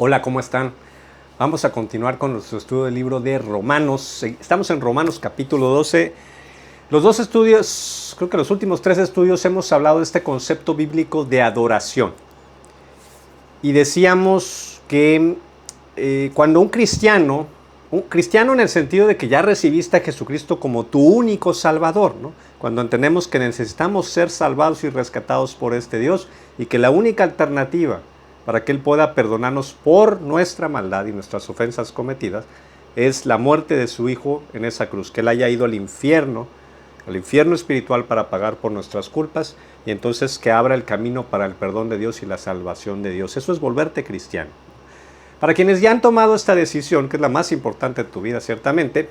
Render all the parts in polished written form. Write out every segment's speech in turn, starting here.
Hola, ¿cómo están? Vamos a continuar con nuestro estudio del libro de Romanos. Estamos en Romanos capítulo 12. Los dos estudios, creo que los últimos 3 estudios hemos hablado de este concepto bíblico de adoración. Y decíamos que cuando un cristiano en el sentido de que ya recibiste a Jesucristo como tu único Salvador, ¿no? Cuando entendemos que necesitamos ser salvados y rescatados por este Dios y que la única alternativa para que Él pueda perdonarnos por nuestra maldad y nuestras ofensas cometidas es la muerte de su Hijo en esa cruz, que Él haya ido al infierno espiritual para pagar por nuestras culpas y entonces que abra el camino para el perdón de Dios y la salvación de Dios. Eso es volverte cristiano. Para quienes ya han tomado esta decisión, que es la más importante de tu vida ciertamente,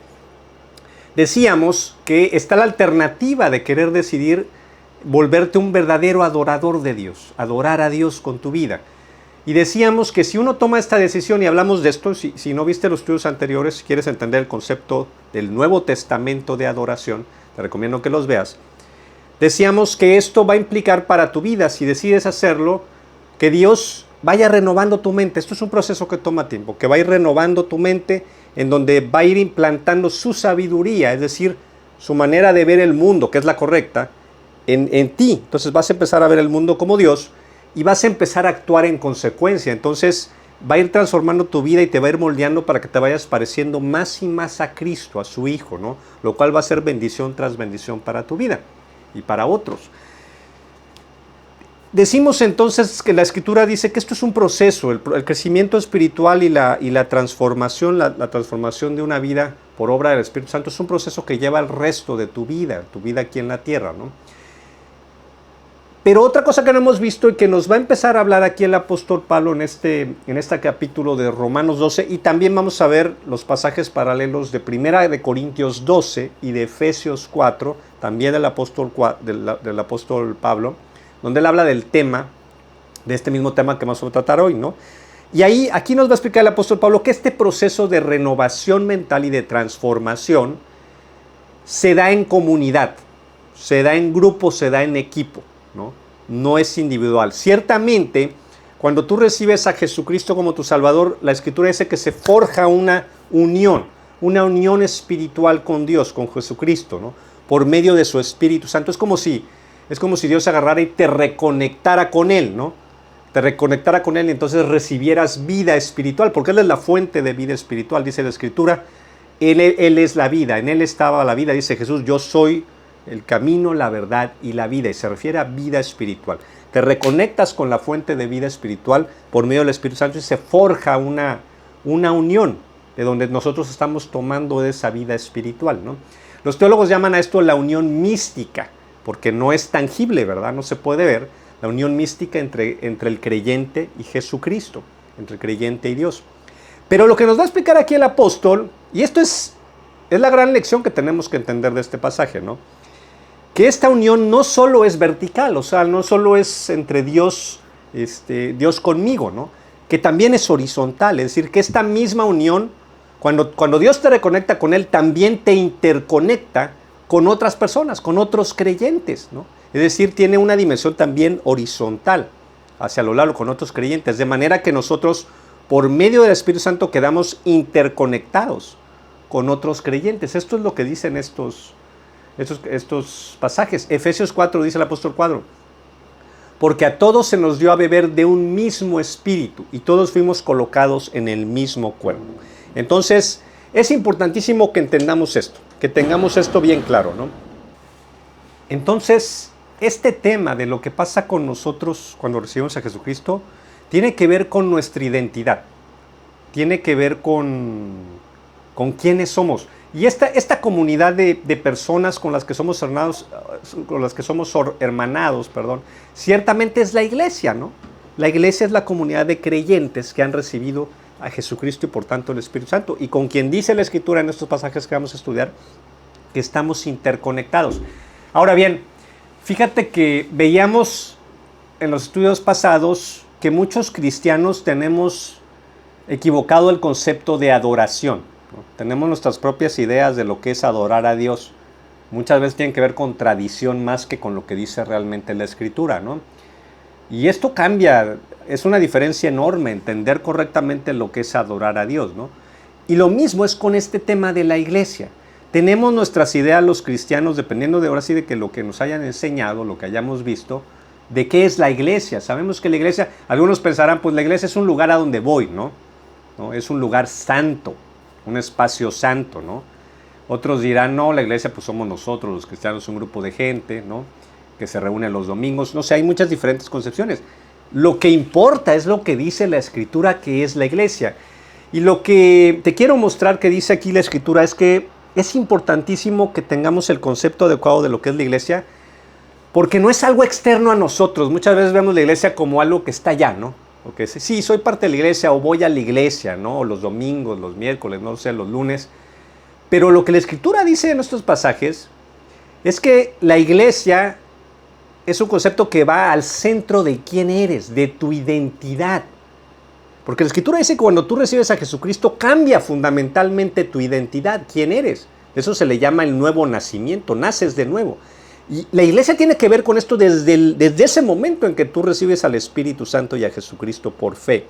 decíamos que está la alternativa de querer decidir volverte un verdadero adorador de Dios, adorar a Dios con tu vida. Y decíamos que si uno toma esta decisión, y hablamos de esto, si no viste los estudios anteriores, si quieres entender el concepto del Nuevo Testamento de adoración, te recomiendo que los veas. Decíamos que esto va a implicar para tu vida, si decides hacerlo, que Dios vaya renovando tu mente. Esto es un proceso que toma tiempo, que va a ir renovando tu mente, en donde va a ir implantando su sabiduría, es decir, su manera de ver el mundo, que es la correcta, en ti. Entonces vas a empezar a ver el mundo como Dios y vas a empezar a actuar en consecuencia. Entonces va a ir transformando tu vida y te va a ir moldeando para que te vayas pareciendo más y más a Cristo, a su Hijo, ¿no? Lo cual va a ser bendición tras bendición para tu vida y para otros. Decimos entonces que la Escritura dice que esto es un proceso, el crecimiento espiritual y la transformación, la transformación de una vida por obra del Espíritu Santo es un proceso que lleva el resto de tu vida aquí en la tierra, ¿no? Pero otra cosa que no hemos visto y que nos va a empezar a hablar aquí el apóstol Pablo en este capítulo de Romanos 12, y también vamos a ver los pasajes paralelos de 1 de Corintios 12 y de Efesios 4, también del apóstol Pablo, donde él habla del tema, de este mismo tema que vamos a tratar hoy, ¿no? Y aquí nos va a explicar el apóstol Pablo que este proceso de renovación mental y de transformación se da en comunidad, se da en grupo, se da en equipo, ¿no? No es individual. Ciertamente, cuando tú recibes a Jesucristo como tu Salvador, la Escritura dice que se forja una unión espiritual con Dios, con Jesucristo, ¿no? Por medio de su Espíritu Santo. Es como si Dios agarrara y te reconectara con Él, ¿no? Te reconectara con Él y entonces recibieras vida espiritual, porque Él es la fuente de vida espiritual, dice la Escritura. Él es la vida, en Él estaba la vida, dice Jesús, yo soy el camino, la verdad y la vida, y se refiere a vida espiritual. Te reconectas con la fuente de vida espiritual por medio del Espíritu Santo y se forja una unión de donde nosotros estamos tomando de esa vida espiritual, ¿no? Los teólogos llaman a esto la unión mística, porque no es tangible, ¿verdad? No se puede ver la unión mística entre el creyente y Jesucristo, entre el creyente y Dios. Pero lo que nos va a explicar aquí el apóstol, y esto es la gran lección que tenemos que entender de este pasaje, ¿no? Que esta unión no solo es vertical, o sea, no solo es entre Dios, Dios conmigo, ¿no? Que también es horizontal, es decir, que esta misma unión, cuando Dios te reconecta con Él, también te interconecta con otras personas, con otros creyentes, ¿no? Es decir, tiene una dimensión también horizontal hacia lo largo con otros creyentes, de manera que nosotros, por medio del Espíritu Santo, quedamos interconectados con otros creyentes. Esto es lo que dicen estos pasajes. Efesios 4 dice el apóstol Pablo, porque a todos se nos dio a beber de un mismo espíritu y todos fuimos colocados en el mismo cuerpo. Entonces, es importantísimo que entendamos esto, que tengamos esto bien claro, ¿no? Entonces, este tema de lo que pasa con nosotros cuando recibimos a Jesucristo tiene que ver con nuestra identidad, tiene que ver con quiénes somos. Y esta comunidad de personas con las que somos hermanados, ciertamente es la iglesia, ¿no? La iglesia es la comunidad de creyentes que han recibido a Jesucristo y por tanto el Espíritu Santo, y con quien dice la Escritura en estos pasajes que vamos a estudiar, que estamos interconectados. Ahora bien, fíjate que veíamos en los estudios pasados que muchos cristianos tenemos equivocado el concepto de adoración, ¿no? Tenemos nuestras propias ideas de lo que es adorar a Dios. Muchas veces tienen que ver con tradición más que con lo que dice realmente la Escritura, ¿no? Y esto cambia es una diferencia enorme entender correctamente lo que es adorar a Dios, ¿no? Y lo mismo es con este tema de la iglesia. Tenemos nuestras ideas los cristianos, dependiendo de ahora sí de que lo que nos hayan enseñado, lo que hayamos visto, de qué es la iglesia. Sabemos que la iglesia, algunos pensarán, pues la iglesia es un lugar a donde voy, ¿no? Es un lugar santo, un espacio santo, ¿no? Otros dirán, no, la iglesia pues somos nosotros, los cristianos, un grupo de gente, ¿no? Que se reúne los domingos. No sé, hay muchas diferentes concepciones. Lo que importa es lo que dice la Escritura que es la iglesia. Y lo que te quiero mostrar que dice aquí la Escritura es que es importantísimo que tengamos el concepto adecuado de lo que es la iglesia, porque no es algo externo a nosotros. Muchas veces vemos la iglesia como algo que está allá, ¿no? Porque sí, soy parte de la iglesia o voy a la iglesia, ¿no? O los domingos, los miércoles, no sé, los lunes. Pero lo que la Escritura dice en estos pasajes es que la iglesia es un concepto que va al centro de quién eres, de tu identidad. Porque la Escritura dice que cuando tú recibes a Jesucristo cambia fundamentalmente tu identidad, quién eres. Eso se le llama el nuevo nacimiento, naces de nuevo. Y la iglesia tiene que ver con esto desde ese momento en que tú recibes al Espíritu Santo y a Jesucristo por fe.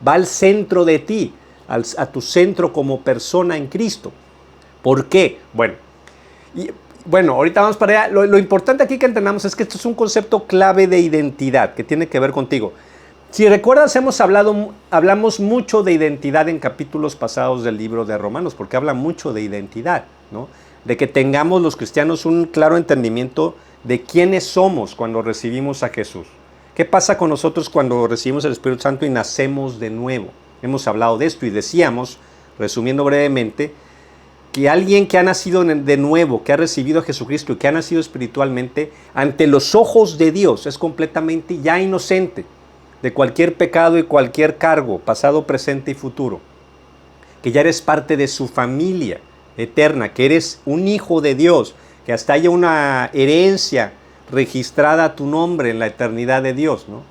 Va al centro de ti, a tu centro como persona en Cristo. ¿Por qué? Bueno, ahorita vamos para allá. Lo importante aquí que entendamos es que esto es un concepto clave de identidad que tiene que ver contigo. Si recuerdas, hablamos mucho de identidad en capítulos pasados del libro de Romanos, porque habla mucho de identidad, ¿no? De que tengamos los cristianos un claro entendimiento de quiénes somos cuando recibimos a Jesús. ¿Qué pasa con nosotros cuando recibimos el Espíritu Santo y nacemos de nuevo? Hemos hablado de esto y decíamos, resumiendo brevemente, que alguien que ha nacido de nuevo, que ha recibido a Jesucristo y que ha nacido espiritualmente, ante los ojos de Dios es completamente ya inocente de cualquier pecado y cualquier cargo, pasado, presente y futuro. Que ya eres parte de su familia eterna, que eres un hijo de Dios, que hasta haya una herencia registrada a tu nombre en la eternidad de Dios, ¿no?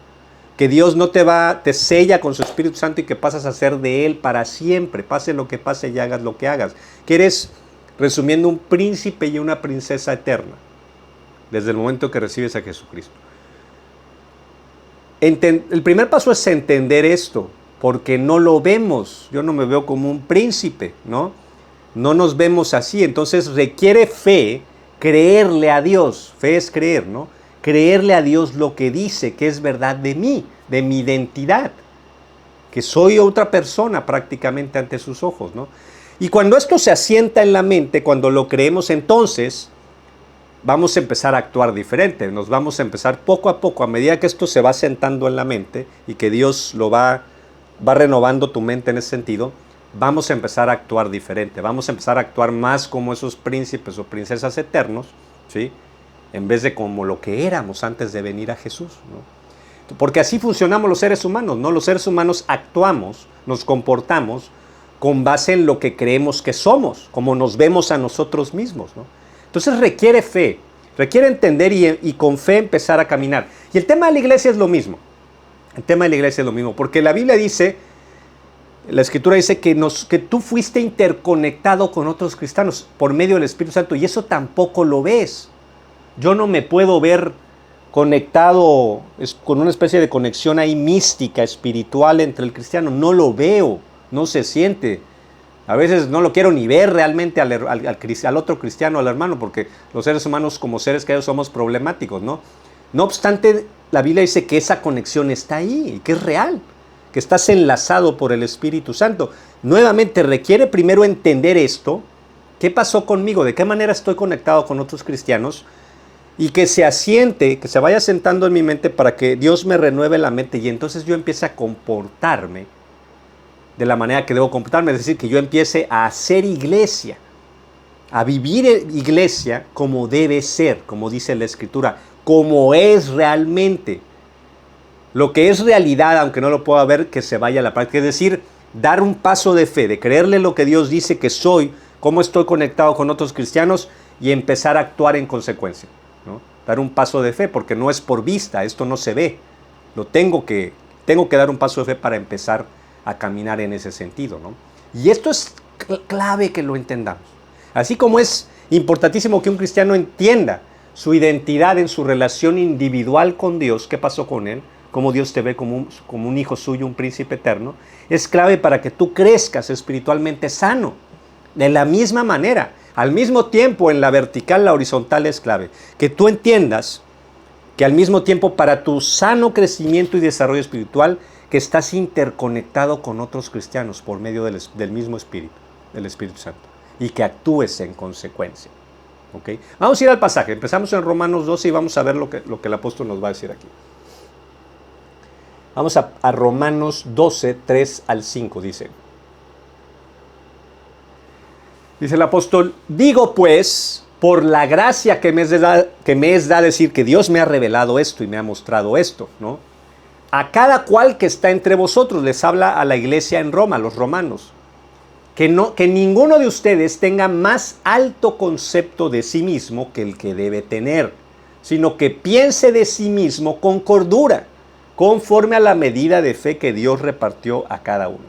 Que Dios no te sella con su Espíritu Santo y que pasas a ser de Él para siempre, pase lo que pase y hagas lo que hagas. Que eres, resumiendo, un príncipe y una princesa eterna, desde el momento que recibes a Jesucristo. El primer paso es entender esto, porque no lo vemos. Yo no me veo como un príncipe, ¿no? No nos vemos así, entonces requiere fe, creerle a Dios. Fe es creer, ¿no? Creerle a Dios lo que dice, que es verdad de mí, de mi identidad, que soy otra persona prácticamente ante sus ojos, ¿no? Y cuando esto se asienta en la mente, cuando lo creemos, entonces vamos a empezar a actuar diferente. Nos vamos a empezar poco a poco, a medida que esto se va sentando en la mente y que Dios lo va renovando tu mente en ese sentido, vamos a empezar a actuar diferente. Vamos a empezar a actuar más como esos príncipes o princesas eternos, ¿sí? En vez de como lo que éramos antes de venir a Jesús, ¿no? Porque así funcionamos los seres humanos, ¿no? Los seres humanos actuamos, nos comportamos con base en lo que creemos que somos, como nos vemos a nosotros mismos, ¿no? Entonces requiere fe, requiere entender y con fe empezar a caminar. Y el tema de la iglesia es lo mismo. El tema de la iglesia es lo mismo, porque la Biblia dice, la Escritura dice que tú fuiste interconectado con otros cristianos por medio del Espíritu Santo, y eso tampoco lo ves. Yo no me puedo ver conectado, con una especie de conexión ahí mística, espiritual entre el cristiano. No lo veo, no se siente. A veces no lo quiero ni ver realmente al otro cristiano, al hermano, porque los seres humanos como seres que somos problemáticos, ¿no? No obstante, la Biblia dice que esa conexión está ahí, que es real, que estás enlazado por el Espíritu Santo. Nuevamente requiere primero entender esto. ¿Qué pasó conmigo? ¿De qué manera estoy conectado con otros cristianos? Y que se asiente, que se vaya sentando en mi mente para que Dios me renueve la mente y entonces yo empiece a comportarme de la manera que debo comportarme, es decir, que yo empiece a hacer iglesia, a vivir iglesia como debe ser, como dice la Escritura, como es realmente. Lo que es realidad, aunque no lo pueda ver, que se vaya a la práctica, es decir, dar un paso de fe, de creerle lo que Dios dice que soy, cómo estoy conectado con otros cristianos y empezar a actuar en consecuencia, ¿no? Dar un paso de fe, porque no es por vista, esto no se ve. Tengo que dar un paso de fe para empezar a caminar en ese sentido, ¿no? Y esto es clave que lo entendamos. Así como es importantísimo que un cristiano entienda su identidad en su relación individual con Dios, qué pasó con él, cómo Dios te ve como un hijo suyo, un príncipe eterno, es clave para que tú crezcas espiritualmente sano. De la misma manera, al mismo tiempo en la vertical, la horizontal es clave. Que tú entiendas que al mismo tiempo para tu sano crecimiento y desarrollo espiritual, que estás interconectado con otros cristianos por medio del mismo Espíritu, del Espíritu Santo, y que actúes en consecuencia. ¿Okay? Vamos a ir al pasaje. Empezamos en Romanos 12 y vamos a ver lo que el apóstol nos va a decir aquí. Vamos a Romanos 12, 3 al 5, dice. Dice el apóstol, digo pues, por la gracia que me es da decir que Dios me ha revelado esto y me ha mostrado esto, ¿no? A cada cual que está entre vosotros, les habla a la iglesia en Roma, los romanos, que ninguno de ustedes tenga más alto concepto de sí mismo que el que debe tener, sino que piense de sí mismo con cordura, conforme a la medida de fe que Dios repartió a cada uno.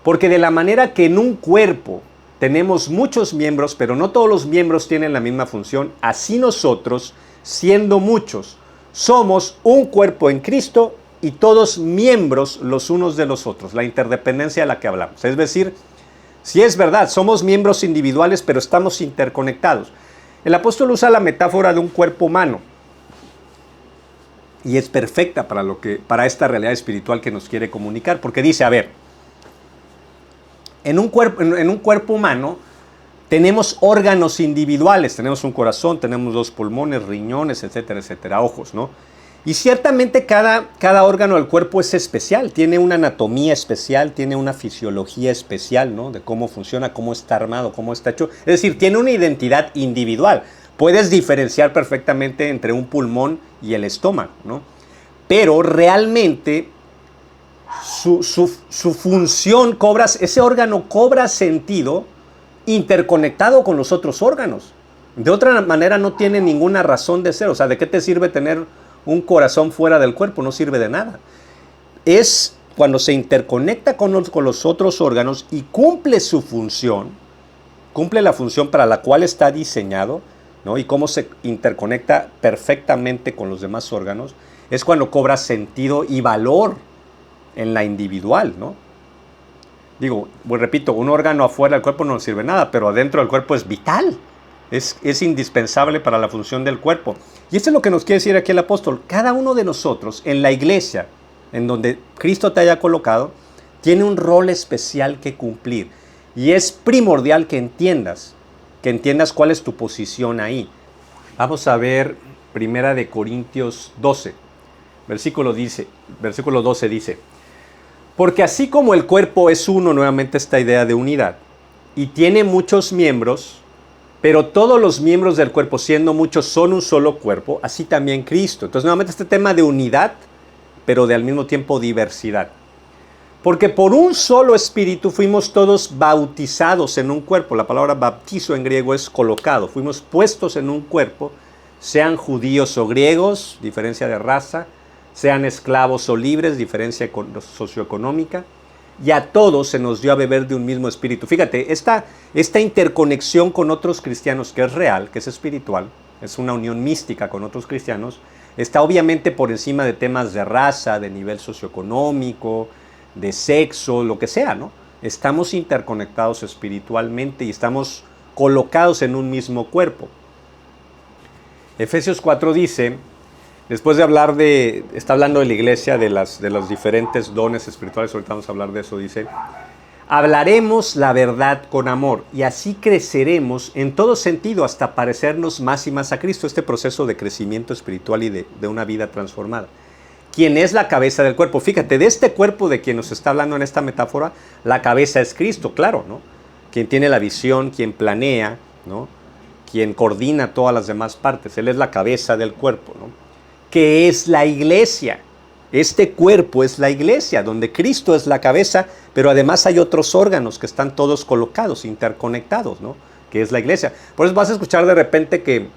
Porque de la manera que en un cuerpo tenemos muchos miembros, pero no todos los miembros tienen la misma función, así nosotros, siendo muchos, somos un cuerpo en Cristo y todos miembros los unos de los otros, la interdependencia de la que hablamos. Es decir, si es verdad, somos miembros individuales, pero estamos interconectados. El apóstol usa la metáfora de un cuerpo humano y es perfecta para esta realidad espiritual que nos quiere comunicar, porque dice, a ver, en un cuerpo humano tenemos órganos individuales, tenemos un corazón, tenemos 2 pulmones, riñones, etcétera, etcétera, ojos, ¿no? Y ciertamente cada órgano del cuerpo es especial, tiene una anatomía especial, tiene una fisiología especial, ¿no? De cómo funciona, cómo está armado, cómo está hecho. Es decir, tiene una identidad individual. Puedes diferenciar perfectamente entre un pulmón y el estómago, ¿no? Pero realmente su función ese órgano cobra sentido interconectado con los otros órganos. De otra manera no tiene ninguna razón de ser. O sea, ¿de qué te sirve tener un corazón fuera del cuerpo? No sirve de nada. Es cuando se interconecta con los otros órganos y cumple su función, cumple la función para la cual está diseñado, ¿no? Y cómo se interconecta perfectamente con los demás órganos, es cuando cobra sentido y valor en la individual, ¿no? Digo, pues repito, un órgano afuera del cuerpo no sirve nada, pero adentro del cuerpo es vital. Es indispensable para la función del cuerpo. Y esto es lo que nos quiere decir aquí el apóstol. Cada uno de nosotros en la iglesia, en donde Cristo te haya colocado, tiene un rol especial que cumplir. Y es primordial que entiendas cuál es tu posición ahí. Vamos a ver 1 Corintios 12, versículo 12 dice, porque así como el cuerpo es uno, nuevamente esta idea de unidad, y tiene muchos miembros, pero todos los miembros del cuerpo, siendo muchos, son un solo cuerpo, así también Cristo. Entonces, nuevamente este tema de unidad, pero de al mismo tiempo diversidad. Porque por un solo espíritu fuimos todos bautizados en un cuerpo. La palabra bautizo en griego es colocado. Fuimos puestos en un cuerpo, sean judíos o griegos, diferencia de raza, sean esclavos o libres, diferencia socioeconómica, y a todos se nos dio a beber de un mismo espíritu. Fíjate, esta interconexión con otros cristianos, que es real, que es espiritual, es una unión mística con otros cristianos, está obviamente por encima de temas de raza, de nivel socioeconómico, de sexo, lo que sea, ¿no? Estamos interconectados espiritualmente y estamos colocados en un mismo cuerpo. Efesios 4 dice, después de está hablando de la iglesia, de los diferentes dones espirituales, ahorita vamos a hablar de eso, dice, hablaremos la verdad con amor y así creceremos en todo sentido hasta parecernos más y más a Cristo, este proceso de crecimiento espiritual y de una vida transformada. Quien es la cabeza del cuerpo. Fíjate, de este cuerpo de quien nos está hablando en esta metáfora, la cabeza es Cristo, claro, ¿no? Quien tiene la visión, quien planea, ¿no? Quien coordina todas las demás partes. Él es la cabeza del cuerpo, ¿no? Que es la iglesia. Este cuerpo es la iglesia, donde Cristo es la cabeza, pero además hay otros órganos que están todos colocados, interconectados, ¿no? Que es la iglesia. Por eso vas a escuchar de repente que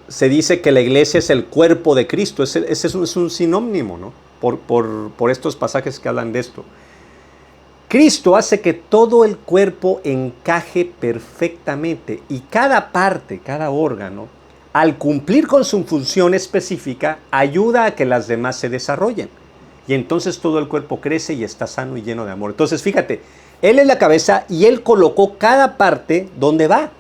se dice que la iglesia es el cuerpo de Cristo. Ese es un sinónimo, ¿no? Por estos pasajes que hablan de esto. Cristo hace que todo el cuerpo encaje perfectamente y cada parte, cada órgano, al cumplir con su función específica, ayuda a que las demás se desarrollen. Y entonces todo el cuerpo crece y está sano y lleno de amor. Entonces, fíjate, Él es la cabeza y Él colocó cada parte donde va,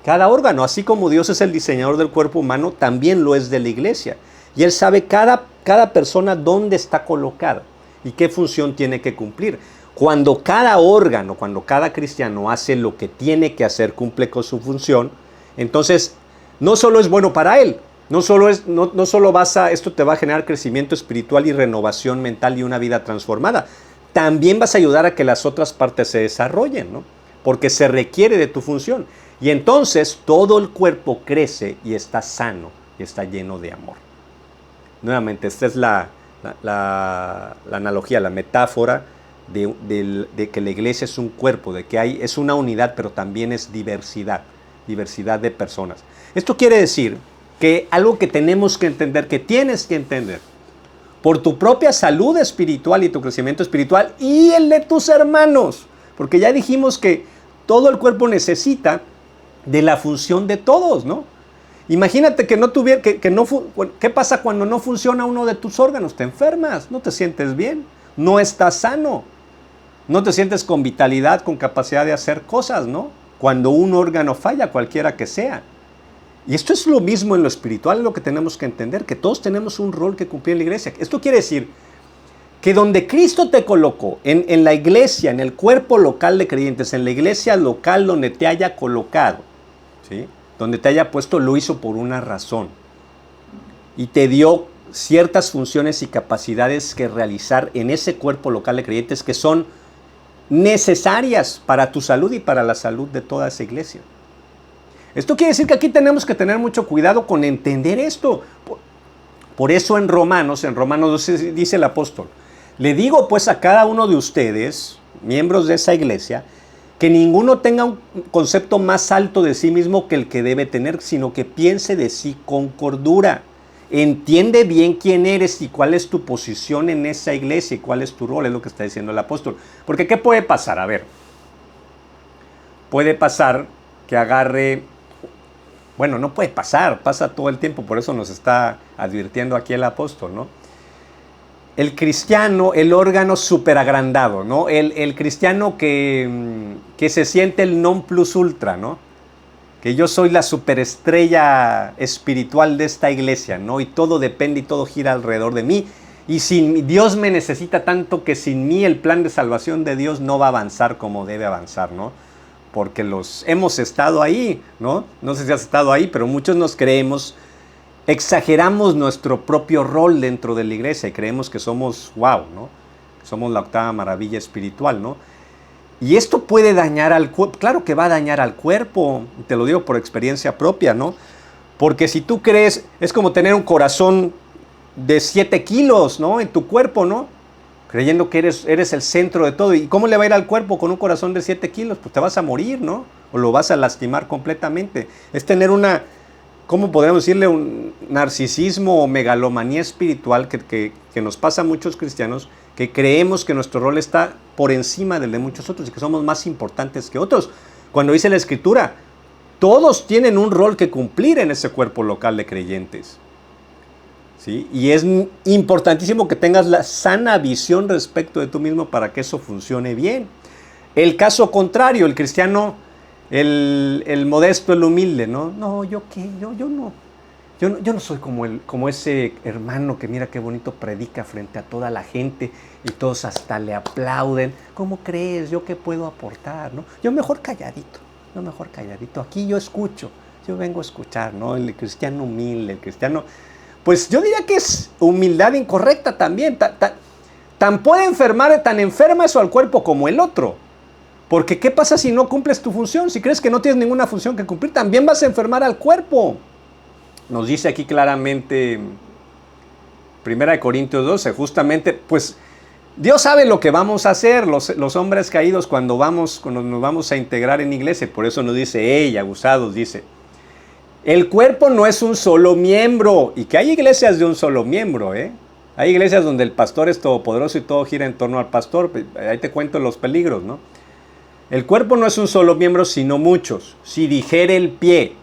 cada órgano. Así como Dios es el diseñador del cuerpo humano, también lo es de la iglesia. Y Él sabe cada persona dónde está colocada y qué función tiene que cumplir. Cuando cada órgano, cuando cada cristiano hace lo que tiene que hacer, cumple con su función, entonces no solo es bueno para él, no solo esto te va a generar crecimiento espiritual y renovación mental y una vida transformada. También vas a ayudar a que las otras partes se desarrollen, ¿no? Porque se requiere de tu función. Y entonces todo el cuerpo crece y está sano y está lleno de amor. Nuevamente, esta es la analogía, la metáfora de que la iglesia es un cuerpo, de que es una unidad, pero también es diversidad de personas. Esto quiere decir que algo que tenemos que entender, que tienes que entender, por tu propia salud espiritual y tu crecimiento espiritual y el de tus hermanos, porque ya dijimos que todo el cuerpo necesita de la función de todos, ¿no? Imagínate que ¿qué pasa cuando no funciona uno de tus órganos? Te enfermas, no te sientes bien, no estás sano, no te sientes con vitalidad, con capacidad de hacer cosas, ¿no? Cuando un órgano falla, cualquiera que sea. Y esto es lo mismo en lo espiritual, es lo que tenemos que entender, que todos tenemos un rol que cumplir en la iglesia. Esto quiere decir que donde Cristo te colocó, en la iglesia, en el cuerpo local de creyentes, en la iglesia local donde te haya colocado, ¿sí? Donde te haya puesto, lo hizo por una razón. Y te dio ciertas funciones y capacidades que realizar en ese cuerpo local de creyentes que son necesarias para tu salud y para la salud de toda esa iglesia. Esto quiere decir que aquí tenemos que tener mucho cuidado con entender esto. Por eso en Romanos 12 dice el apóstol: le digo pues a cada uno de ustedes, miembros de esa iglesia, que ninguno tenga un concepto más alto de sí mismo que el que debe tener, sino que piense de sí con cordura. Entiende bien quién eres y cuál es tu posición en esa iglesia y cuál es tu rol, es lo que está diciendo el apóstol. Porque ¿qué puede pasar? A ver, puede pasar que no puede pasar, pasa todo el tiempo, por eso nos está advirtiendo aquí el apóstol, ¿no? El cristiano, el órgano súper agrandado, ¿no? El cristiano que se siente el non plus ultra, ¿no? Que yo soy la superestrella espiritual de esta iglesia, ¿no? Y todo depende y todo gira alrededor de mí. Y Dios me necesita tanto que sin mí el plan de salvación de Dios no va a avanzar como debe avanzar, ¿no? Porque hemos estado ahí, ¿no? No sé si has estado ahí, pero muchos nos creemos, exageramos nuestro propio rol dentro de la iglesia y creemos que somos wow, ¿no? Somos la octava maravilla espiritual, ¿no? Y esto puede dañar al cuerpo, claro que va a dañar al cuerpo, te lo digo por experiencia propia, ¿no? Porque si tú crees, es como tener un corazón de 7 kilos, ¿no? En tu cuerpo, ¿no? Creyendo que eres el centro de todo. ¿Y cómo le va a ir al cuerpo con un corazón de 7 kilos? Pues te vas a morir, ¿no? O lo vas a lastimar completamente. Es tener ¿cómo podríamos decirle? Un narcisismo o megalomanía espiritual que nos pasa a muchos cristianos, que creemos que nuestro rol está por encima del de muchos otros y que somos más importantes que otros. Cuando dice la Escritura, todos tienen un rol que cumplir en ese cuerpo local de creyentes, ¿sí? Y es importantísimo que tengas la sana visión respecto de tú mismo para que eso funcione bien. El caso contrario, el cristiano, el modesto, el humilde, ¿no? No, ¿yo qué? Yo no soy como ese hermano que mira qué bonito predica frente a toda la gente y todos hasta le aplauden. ¿Cómo crees? ¿Yo qué puedo aportar? ¿No? Yo mejor calladito. Aquí yo escucho, yo vengo a escuchar, ¿no? El cristiano humilde, el cristiano... Pues yo diría que es humildad incorrecta también. Tan enferma eso al cuerpo como el otro. Porque ¿qué pasa si no cumples tu función? Si crees que no tienes ninguna función que cumplir, también vas a enfermar al cuerpo. Nos dice aquí claramente 1 Corintios 12, justamente, pues Dios sabe lo que vamos a hacer, los hombres caídos cuando nos vamos a integrar en iglesia. Por eso nos dice, hey, abusados, dice, el cuerpo no es un solo miembro. Y que hay iglesias de un solo miembro, ¿eh? Hay iglesias donde el pastor es todopoderoso y todo gira en torno al pastor. Ahí te cuento los peligros, ¿no? El cuerpo no es un solo miembro, sino muchos. Si dijere el pie,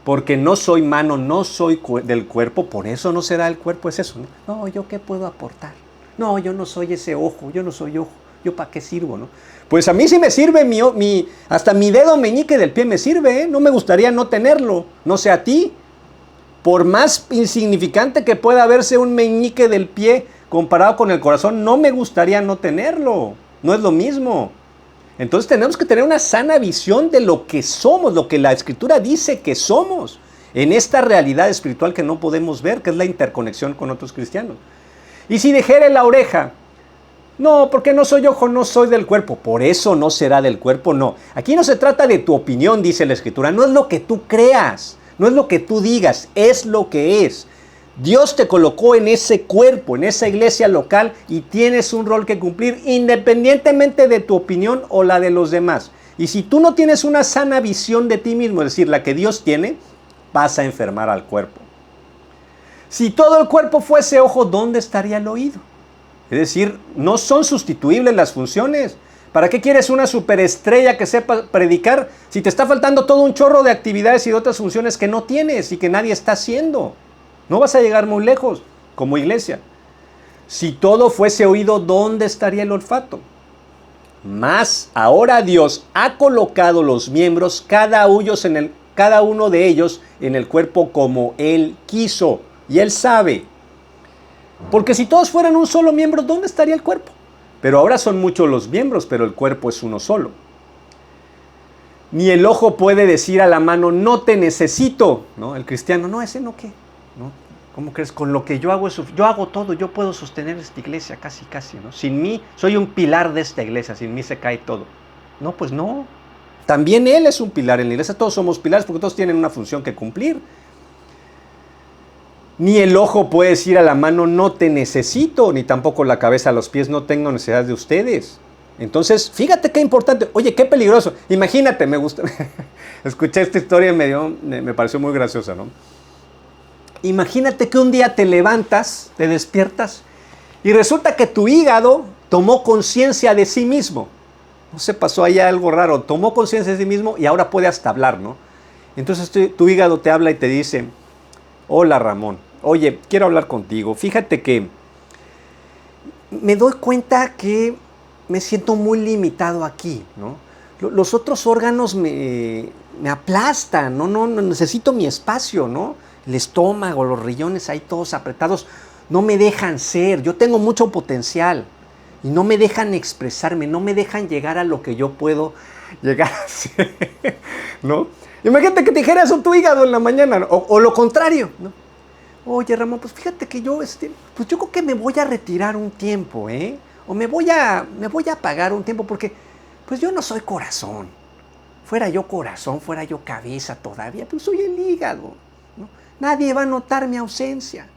porque no soy mano, no soy del cuerpo, por eso no será el cuerpo, es eso, ¿no? No, ¿yo qué puedo aportar? No, yo no soy ese ojo, yo no soy ojo, ¿yo para qué sirvo, no? Pues a mí sí me sirve, hasta mi dedo meñique del pie me sirve, ¿eh? No me gustaría no tenerlo, no sé a ti. Por más insignificante que pueda verse un meñique del pie comparado con el corazón, no me gustaría no tenerlo, no es lo mismo. Entonces tenemos que tener una sana visión de lo que somos, lo que la Escritura dice que somos, en esta realidad espiritual que no podemos ver, que es la interconexión con otros cristianos. Y si dijere la oreja, no, porque no soy ojo, no soy del cuerpo, por eso no será del cuerpo, no. Aquí no se trata de tu opinión, dice la Escritura, no es lo que tú creas, no es lo que tú digas, es lo que es. Dios te colocó en ese cuerpo, en esa iglesia local y tienes un rol que cumplir independientemente de tu opinión o la de los demás. Y si tú no tienes una sana visión de ti mismo, es decir, la que Dios tiene, vas a enfermar al cuerpo. Si todo el cuerpo fuese ojo, ¿dónde estaría el oído? Es decir, no son sustituibles las funciones. ¿Para qué quieres una superestrella que sepa predicar si te está faltando todo un chorro de actividades y de otras funciones que no tienes y que nadie está haciendo? No vas a llegar muy lejos como iglesia. Si todo fuese oído, ¿dónde estaría el olfato? Mas ahora Dios ha colocado los miembros, cada uno de ellos en el cuerpo como Él quiso. Y Él sabe. Porque si todos fueran un solo miembro, ¿dónde estaría el cuerpo? Pero ahora son muchos los miembros, pero el cuerpo es uno solo. Ni el ojo puede decir a la mano, no te necesito. ¿No? El cristiano, no, ese no, ¿qué? ¿No? ¿Cómo crees? Con lo que yo hago, yo hago todo, yo puedo sostener esta iglesia casi, ¿no? Sin mí, soy un pilar de esta iglesia, sin mí se cae todo. No, pues no. También Él es un pilar en la iglesia, todos somos pilares porque todos tienen una función que cumplir. Ni el ojo puede decir a la mano, no te necesito, ni tampoco la cabeza a los pies, no tengo necesidad de ustedes. Entonces, fíjate qué importante, oye, qué peligroso. Imagínate, me gusta, escuché esta historia y me pareció muy graciosa, ¿no? Imagínate que un día te levantas, te despiertas, y resulta que tu hígado tomó conciencia de sí mismo. No se pasó allá algo raro, tomó conciencia de sí mismo y ahora puede hasta hablar, ¿no? Entonces tu hígado te habla y te dice, hola Ramón, oye, quiero hablar contigo. Fíjate que me doy cuenta que me siento muy limitado aquí, ¿no? Los otros órganos me aplastan, no necesito mi espacio, ¿no? El estómago, los riñones ahí todos apretados, no me dejan ser. Yo tengo mucho potencial y no me dejan expresarme, no me dejan llegar a lo que yo puedo llegar a ser, ¿no? Imagínate que te dijera eso tu hígado en la mañana, o lo contrario, ¿no? Oye, Ramón, pues fíjate que yo, pues yo creo que me voy a retirar un tiempo, ¿eh? O me voy a apagar un tiempo porque, pues yo no soy corazón. Fuera yo corazón, fuera yo cabeza todavía, pues soy el hígado, ¿no? Nadie va a notar mi ausencia.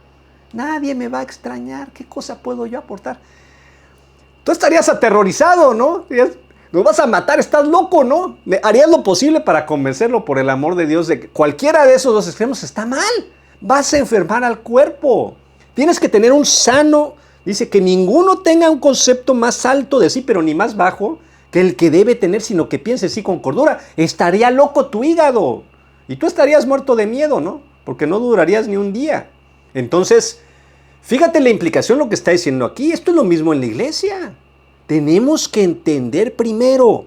Nadie me va a extrañar. ¿Qué cosa puedo yo aportar? Tú estarías aterrorizado, ¿no? Nos vas a matar, estás loco, ¿no? Harías lo posible para convencerlo por el amor de Dios de que cualquiera de esos dos extremos está mal. Vas a enfermar al cuerpo. Tienes que tener un sano, dice que ninguno tenga un concepto más alto de sí, pero ni más bajo que el que debe tener, sino que piense sí con cordura. Estaría loco tu hígado. Y tú estarías muerto de miedo, ¿no? Porque no durarías ni un día. Entonces, fíjate la implicación, lo que está diciendo aquí. Esto es lo mismo en la iglesia. Tenemos que entender primero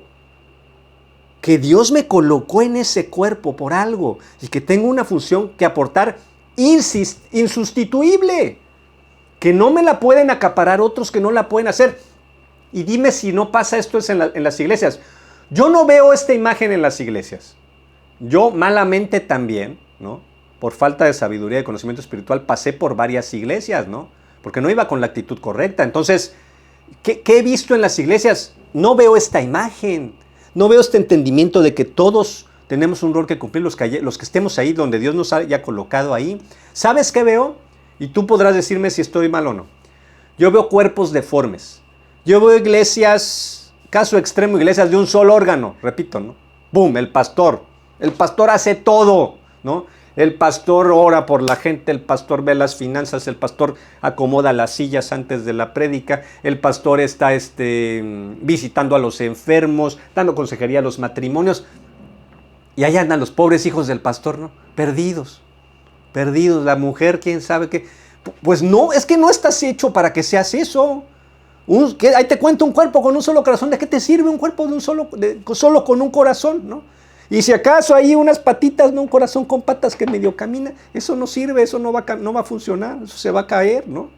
que Dios me colocó en ese cuerpo por algo y que tengo una función que aportar insustituible, que no me la pueden acaparar otros que no la pueden hacer. Y dime si no pasa esto en las iglesias. Yo no veo esta imagen en las iglesias. Yo malamente también, ¿no? Por falta de sabiduría y conocimiento espiritual pasé por varias iglesias, ¿no? Porque no iba con la actitud correcta. Entonces, ¿qué he visto en las iglesias? No veo esta imagen. No veo este entendimiento de que todos tenemos un rol que cumplir, los que estemos ahí donde Dios nos haya colocado ahí. ¿Sabes qué veo? Y tú podrás decirme si estoy mal o no. Yo veo cuerpos deformes. Yo veo iglesias, caso extremo, iglesias de un solo órgano. Repito, ¿no? ¡Bum! El pastor. El pastor hace todo, ¿no? El pastor ora por la gente, el pastor ve las finanzas, el pastor acomoda las sillas antes de la prédica, el pastor está visitando a los enfermos, dando consejería a los matrimonios. Y ahí andan los pobres hijos del pastor, ¿no? Perdidos, perdidos. La mujer, quién sabe qué. Pues no, es que no estás hecho para que seas eso. Ahí te cuento un cuerpo con un solo corazón. ¿De qué te sirve un cuerpo solo con un corazón, no? Y si acaso hay unas patitas, no un corazón con patas que medio camina, eso no sirve, eso no va a funcionar, eso se va a caer, ¿no?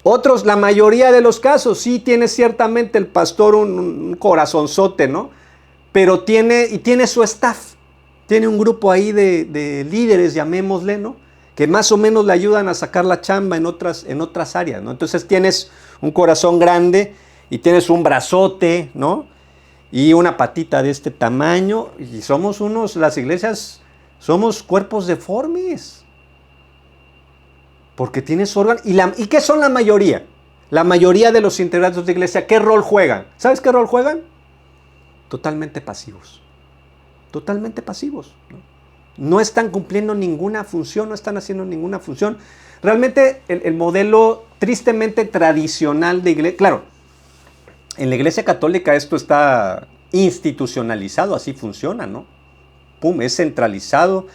Otros, la mayoría de los casos, sí tiene ciertamente el pastor un corazonzote, ¿no? Pero tiene su staff, tiene un grupo ahí de líderes, llamémosle, ¿no? Que más o menos le ayudan a sacar la chamba en otras áreas, ¿no? Entonces tienes un corazón grande y tienes un brazote, ¿no? Y una patita de este tamaño, y las iglesias somos cuerpos deformes. Porque tienes órganos. ¿Y qué son la mayoría? La mayoría de los integrantes de la iglesia, ¿qué rol juegan? ¿Sabes qué rol juegan? Totalmente pasivos. Totalmente pasivos, ¿no? No están cumpliendo ninguna función, no están haciendo ninguna función. Realmente el modelo tristemente tradicional de iglesia, claro, en la iglesia católica esto está institucionalizado, así funciona, ¿no? Pum, es centralizado,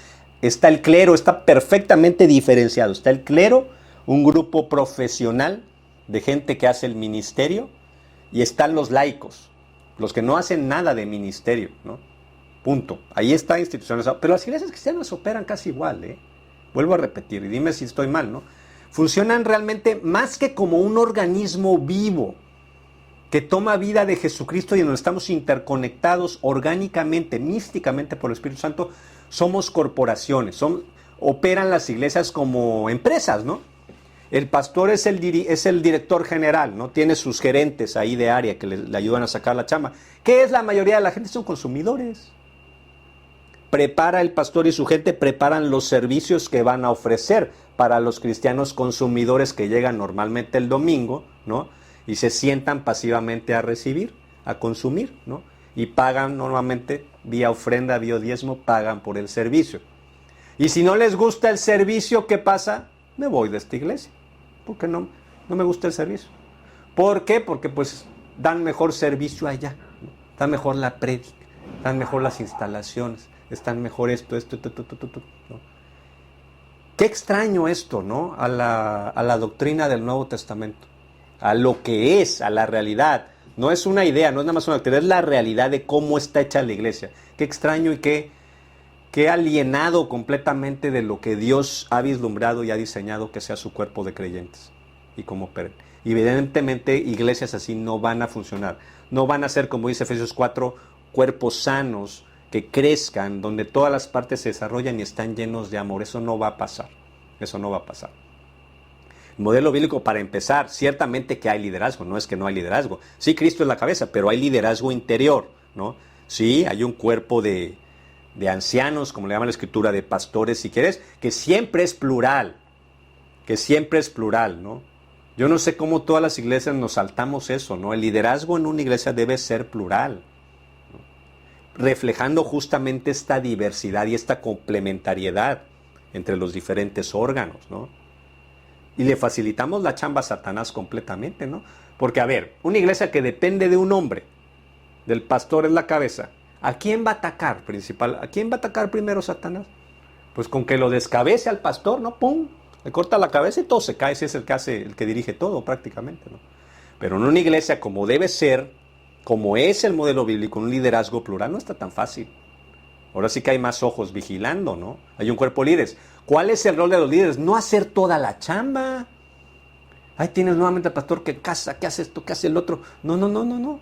está el clero, está perfectamente diferenciado. Está el clero, un grupo profesional de gente que hace el ministerio, y están los laicos, los que no hacen nada de ministerio, ¿no? Punto. Ahí está institucionalizado. Pero las iglesias cristianas operan casi igual, ¿eh? Vuelvo a repetir, y dime si estoy mal, ¿no? Funcionan realmente más que como un organismo vivo que toma vida de Jesucristo y en donde estamos interconectados orgánicamente, místicamente por el Espíritu Santo. Somos corporaciones, operan las iglesias como empresas, ¿no? El pastor es el director general, ¿no? Tiene sus gerentes ahí de área que le ayudan a sacar la chamba. ¿Qué es la mayoría de la gente? Son consumidores. Prepara el pastor y su gente, preparan los servicios que van a ofrecer para los cristianos consumidores que llegan normalmente el domingo, ¿no? Y se sientan pasivamente a recibir, a consumir, ¿no? Y pagan normalmente vía ofrenda, vía diezmo, pagan por el servicio. Y si no les gusta el servicio, ¿qué pasa? Me voy de esta iglesia, porque no me gusta el servicio. ¿Por qué? Porque pues dan mejor servicio allá, ¿no? Dan mejor la prédica, dan mejor las instalaciones, están mejor esto, ¿no? Qué extraño esto, ¿no? A la doctrina del Nuevo Testamento, a lo que es, a la realidad. No es una idea, no es nada más una doctrina, es la realidad de cómo está hecha la iglesia. Qué extraño y qué alienado completamente de lo que Dios ha vislumbrado y ha diseñado que sea su cuerpo de creyentes. Y cómo operen. Evidentemente, iglesias así no van a funcionar. No van a ser, como dice Efesios 4, cuerpos sanos, que crezcan, donde todas las partes se desarrollan y están llenos de amor. Eso no va a pasar. Eso no va a pasar. El modelo bíblico, para empezar, ciertamente que hay liderazgo, no es que no hay liderazgo. Sí, Cristo es la cabeza, pero hay liderazgo interior, ¿no? Sí, hay un cuerpo de ancianos, como le llama la Escritura, de pastores, si quieres, que siempre es plural, ¿no? Yo no sé cómo todas las iglesias nos saltamos eso, ¿no? El liderazgo en una iglesia debe ser plural, ¿no? Reflejando justamente esta diversidad y esta complementariedad entre los diferentes órganos, ¿no? Y le facilitamos la chamba a Satanás completamente, ¿no? Porque, a ver, una iglesia que depende de un hombre, del pastor es la cabeza, ¿a quién va a atacar principal? ¿A quién va a atacar primero Satanás? Pues con que lo descabece al pastor, ¿no? ¡Pum! Le corta la cabeza y todo se cae. Ese es el que dirige todo prácticamente, ¿no? Pero en una iglesia como debe ser, como es el modelo bíblico, un liderazgo plural, no está tan fácil. Ahora sí que hay más ojos vigilando, ¿no? Hay un cuerpo de líderes. ¿Cuál es el rol de los líderes? No hacer toda la chamba. Ahí tienes nuevamente al pastor que casa, que hace esto, que hace el otro. No.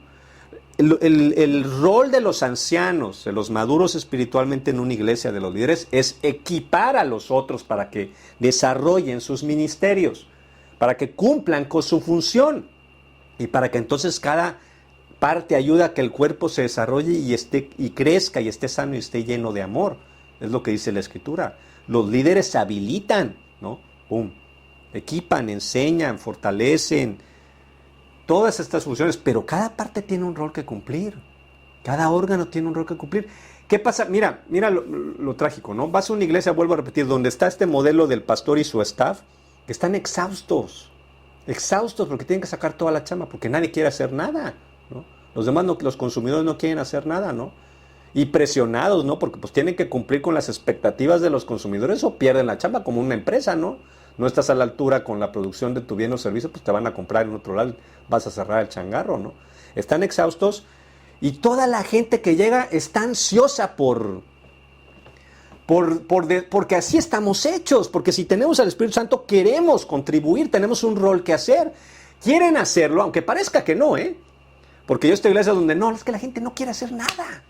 El rol de los ancianos, de los maduros espiritualmente en una iglesia, de los líderes, es equipar a los otros para que desarrollen sus ministerios, para que cumplan con su función y para que entonces cada parte ayude a que el cuerpo se desarrolle y crezca y esté sano y esté lleno de amor. Es lo que dice la Escritura. Los líderes se habilitan, ¿no? ¡Pum! Equipan, enseñan, fortalecen, todas estas funciones, pero cada parte tiene un rol que cumplir. Cada órgano tiene un rol que cumplir. ¿Qué pasa? Mira lo trágico, ¿no? Vas a una iglesia, vuelvo a repetir, donde está este modelo del pastor y su staff, que están exhaustos porque tienen que sacar toda la chamba, porque nadie quiere hacer nada, ¿no? Los demás, los consumidores no quieren hacer nada, ¿no? y presionados, ¿no? Porque pues tienen que cumplir con las expectativas de los consumidores o pierden la chamba como una empresa, ¿no? No estás a la altura con la producción de tu bien o servicio, pues te van a comprar en otro lado, vas a cerrar el changarro, ¿no? Están exhaustos y toda la gente que llega está ansiosa porque así estamos hechos, porque si tenemos al Espíritu Santo queremos contribuir, tenemos un rol que hacer. Quieren hacerlo, aunque parezca que no, ¿eh? Porque yo estoy en iglesias donde no, es que la gente no quiere hacer nada,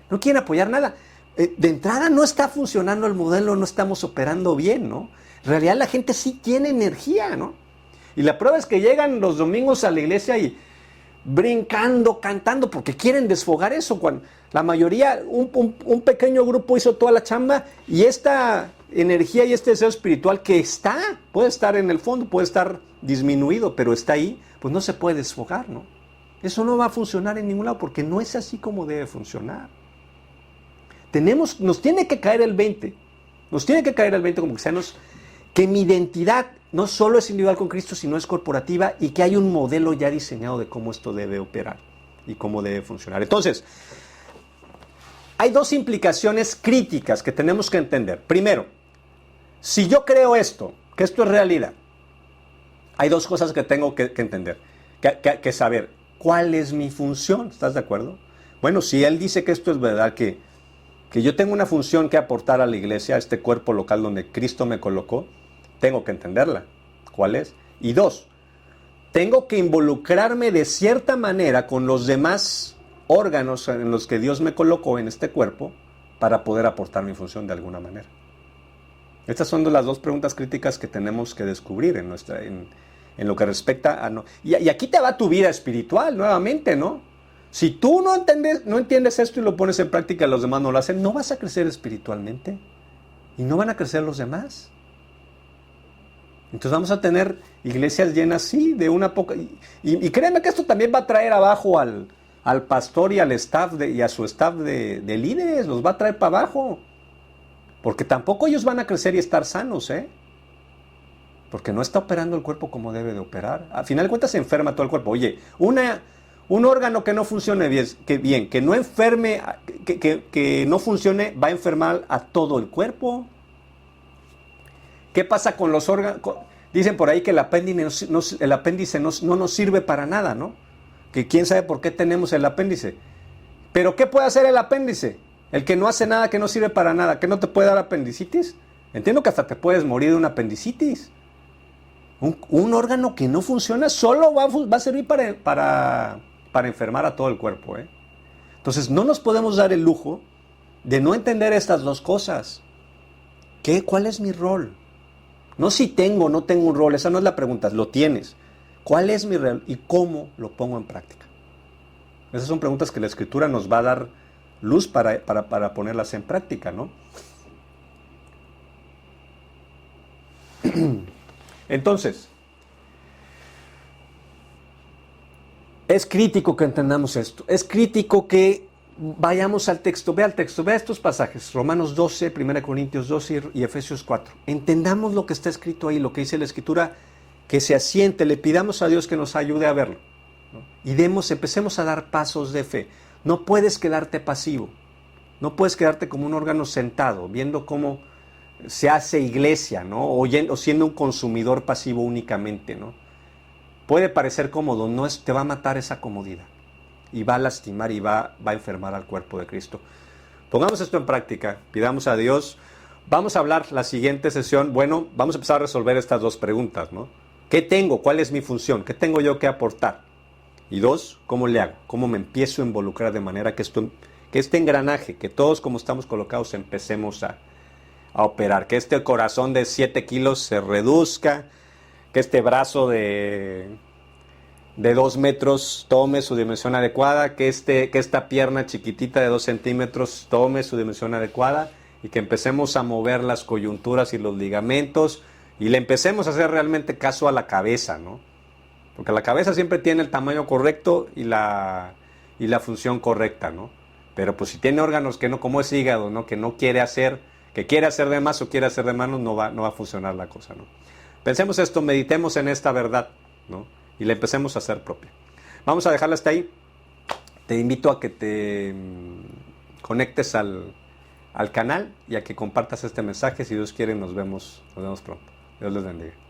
no quiere apoyar nada. De entrada no está funcionando el modelo, no estamos operando bien, ¿no? En realidad la gente sí tiene energía, ¿no? Y la prueba es que llegan los domingos a la iglesia y brincando, cantando, porque quieren desfogar eso. Cuando la mayoría, un pequeño grupo hizo toda la chamba y esta energía y este deseo espiritual que puede estar en el fondo, puede estar disminuido, pero está ahí, pues no se puede desfogar, ¿no? Eso no va a funcionar en ningún lado porque no es así como debe funcionar. Nos tiene que caer el 20, como cristianos, que mi identidad no solo es individual con Cristo, sino es corporativa y que hay un modelo ya diseñado de cómo esto debe operar y cómo debe funcionar. Entonces, hay dos implicaciones críticas que tenemos que entender. Primero, si yo creo esto, que esto es realidad, hay dos cosas que tengo que entender, que saber. ¿Cuál es mi función? ¿Estás de acuerdo? Bueno, si él dice que esto es verdad, que yo tengo una función que aportar a la iglesia, a este cuerpo local donde Cristo me colocó, tengo que entenderla. ¿Cuál es? Y dos, tengo que involucrarme de cierta manera con los demás órganos en los que Dios me colocó en este cuerpo para poder aportar mi función de alguna manera. Estas son las dos preguntas críticas que tenemos que descubrir en lo que respecta a... Y aquí te va tu vida espiritual nuevamente, ¿no? Si tú no entiendes esto y lo pones en práctica y los demás no lo hacen, no vas a crecer espiritualmente y no van a crecer los demás. Entonces vamos a tener iglesias llenas, sí, de una poca... Y créeme que esto también va a traer abajo al pastor y al staff y a su staff de líderes, los va a traer para abajo. Porque tampoco ellos van a crecer y estar sanos, ¿eh? Porque no está operando el cuerpo como debe de operar. Al final de cuentas se enferma todo el cuerpo. Oye, un órgano que no funcione bien, que no enferme, que no funcione, va a enfermar a todo el cuerpo. ¿Qué pasa con los órganos? Dicen por ahí que el apéndice no nos sirve para nada, ¿no? Que quién sabe por qué tenemos el apéndice. ¿Pero qué puede hacer el apéndice? El que no hace nada, que no sirve para nada, que no te puede dar apendicitis. Entiendo que hasta te puedes morir de una apendicitis. Un órgano que no funciona solo va a servir para enfermar a todo el cuerpo, ¿eh? Entonces no nos podemos dar el lujo de no entender estas dos cosas. ¿Cuál es mi rol? No si tengo o no tengo un rol, esa no es la pregunta, lo tienes. ¿Cuál es mi rol y cómo lo pongo en práctica? Esas son preguntas que la Escritura nos va a dar luz para ponerlas en práctica, ¿no? Entonces, es crítico que entendamos esto. Es crítico que vayamos al texto. Vea el texto, vea estos pasajes. Romanos 12, 1 Corintios 12 y Efesios 4. Entendamos lo que está escrito ahí, lo que dice la Escritura, que se asiente, le pidamos a Dios que nos ayude a verlo, ¿no? Y empecemos a dar pasos de fe. No puedes quedarte pasivo. No puedes quedarte como un órgano sentado, viendo cómo se hace iglesia, ¿no? O siendo un consumidor pasivo únicamente, ¿no? Puede parecer cómodo, te va a matar esa comodidad y va a lastimar y va a enfermar al cuerpo de Cristo. Pongamos esto en práctica, pidamos a Dios. Vamos a hablar la siguiente sesión, bueno, vamos a empezar a resolver estas dos preguntas, ¿no? ¿Qué tengo? ¿Cuál es mi función? ¿Qué tengo yo que aportar? Y dos, ¿cómo le hago? ¿Cómo me empiezo a involucrar de manera que este engranaje, que todos como estamos colocados empecemos a operar? Que este corazón de 7 kilos se reduzca, que este brazo de 2 metros tome su dimensión adecuada, que esta pierna chiquitita de 2 centímetros tome su dimensión adecuada y que empecemos a mover las coyunturas y los ligamentos y le empecemos a hacer realmente caso a la cabeza, ¿no? Porque la cabeza siempre tiene el tamaño correcto y la función correcta, ¿no? Pero pues si tiene órganos que no, como es hígado, ¿no? Que no quiere hacer, que quiere hacer de más o quiere hacer de menos, no va a funcionar la cosa, ¿no? Pensemos esto, meditemos en esta verdad, ¿no? Y la empecemos a hacer propia. Vamos a dejarla hasta ahí. Te invito a que te conectes al canal y a que compartas este mensaje. Si Dios quiere, nos vemos pronto. Dios les bendiga.